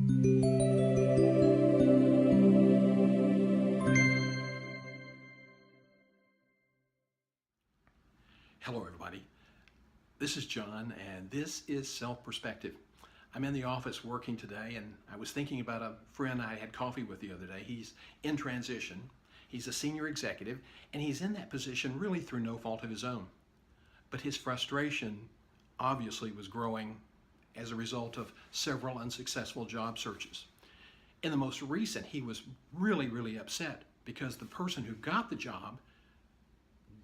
Hello everybody, this is John and this is Self-Perspective. I'm in the office working today and I was thinking about a friend I had coffee with the other day. He's in transition, he's a senior executive, and he's in that position really through no fault of his own. But his frustration obviously was growing as a result of several unsuccessful job searches. In the most recent, he was really upset because the person who got the job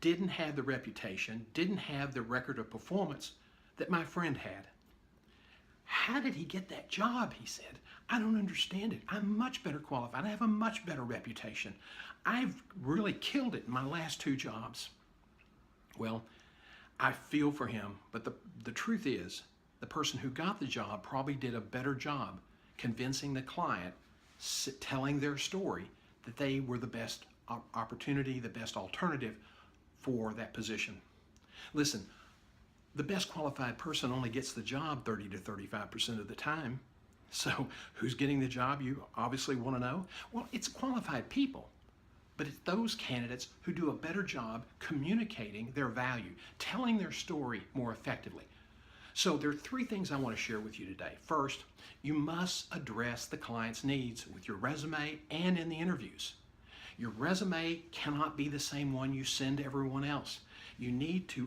didn't have the reputation, didn't have the record of performance that my friend had. How did he get that job, he said. I don't understand it. I'm much better qualified. I have a much better reputation. I've really killed it in my last 2 jobs. Well, I feel for him, but the truth is, the person who got the job probably did a better job convincing the client, telling their story, that they were the best opportunity, the best alternative for that position. Listen, the best qualified person only gets the job 30 to 35% of the time. So who's getting the job, you obviously want to know? Well, it's qualified people, but it's those candidates who do a better job communicating their value, telling their story more effectively. So there are 3 things I want to share with you today. First, you must address the client's needs with your resume and in the interviews. Your resume cannot be the same one you send to everyone else. You need to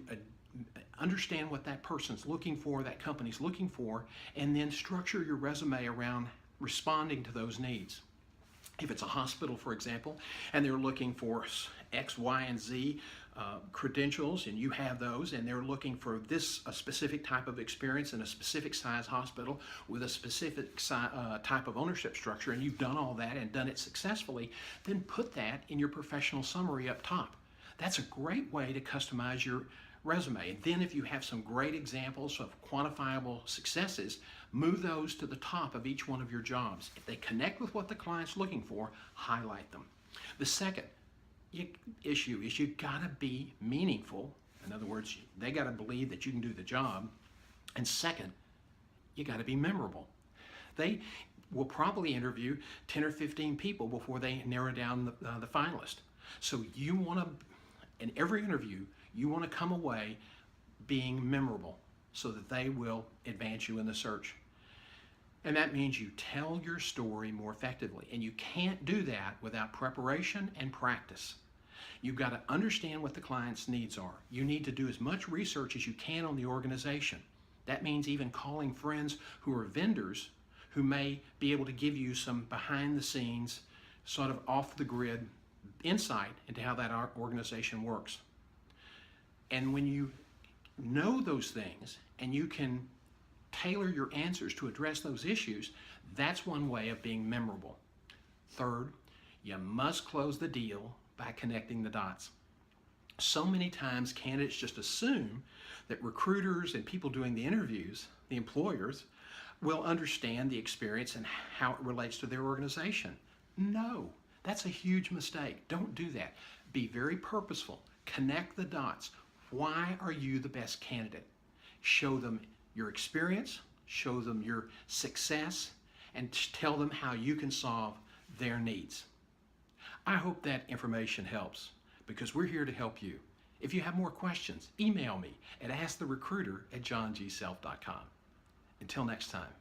understand what that person's looking for, that company's looking for, and then structure your resume around responding to those needs. If it's a hospital, for example, and they're looking for X, Y, and Z credentials, and you have those, and they're looking for a specific type of experience in a specific size hospital with a specific type of ownership structure, and you've done all that and done it successfully, then put that in your professional summary up top. That's a great way to customize your resume. And then if you have some great examples of quantifiable successes, move those to the top of each one of your jobs. If they connect with what the client's looking for, highlight them. The second issue is you gotta be meaningful. In other words, they gotta believe that you can do the job. And second, you gotta be memorable. They will probably interview 10 or 15 people before they narrow down the finalist. So you wanna, in every interview, you want to come away being memorable so that they will advance you in the search. And that means you tell your story more effectively. And you can't do that without preparation and practice. You've got to understand what the client's needs are. You need to do as much research as you can on the organization. That means even calling friends who are vendors who may be able to give you some behind the scenes, sort of off the grid insight into how that organization works. And when you know those things and you can tailor your answers to address those issues, that's one way of being memorable. Third, you must close the deal by connecting the dots. So many times candidates just assume that recruiters and people doing the interviews, the employers, will understand the experience and how it relates to their organization. No, that's a huge mistake. Don't do that. Be very purposeful. Connect the dots. Why are you the best candidate? Show them your experience, show them your success, and tell them how you can solve their needs. I hope that information helps because we're here to help you. If you have more questions, email me at asktherecruiter@johngself.com. Until next time.